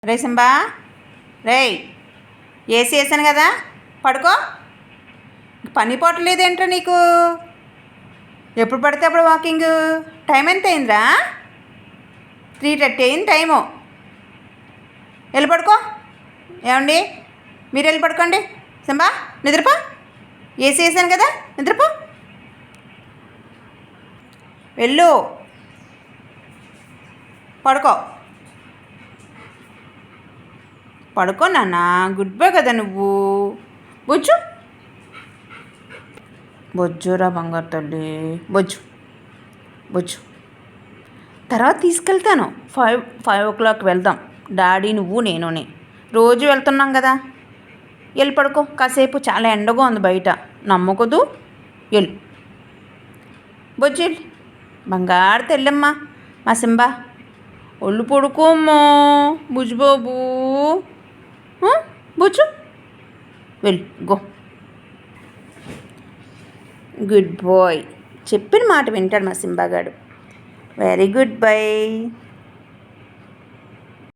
రే Simba, రేయ్ AC వేసాను కదా, పడుకో. పని పోవట్లేదేంట్రా నీకు? ఎప్పుడు పడితే అప్పుడు వాకింగ్. టైం ఎంత అయిందిరా? 3:30 అయింది టైము. వెళ్ళి పడుకో. ఏమండి, మీరు వెళ్ళి పడుకోండి. సింబా, నిద్రపో. ఏసీ వేసాను కదా, నిద్రపో. వెళ్ళు, పడుకో. పడుకో నాన్న, గుడ్ బై కదా నువ్వు. బొజ్జు, బొజ్జురా బంగారు తల్లి, బొజ్జు బొజ్జు. తర్వాత తీసుకెళ్తాను. 5 o'clock వెళ్దాం. డాడీ, నువ్వు, నేనునే రోజు వెళ్తున్నాం కదా. వెళ్ళి పడుకో కాసేపు. చాలా ఎండగా ఉంది బయట. నమ్మకదు. వెళ్ళు బొజ్జు, వెళ్ళి. బంగారు తెల్లమ్మా మా సింబా. ఒళ్ళు పడుకోమ్మా బుజ్జు బాబు. బుజ్జు, వెళ్ళు, గో. Good bye. చెప్పిన మాట వింటాడు మా సింబాగాడు. Very good bye.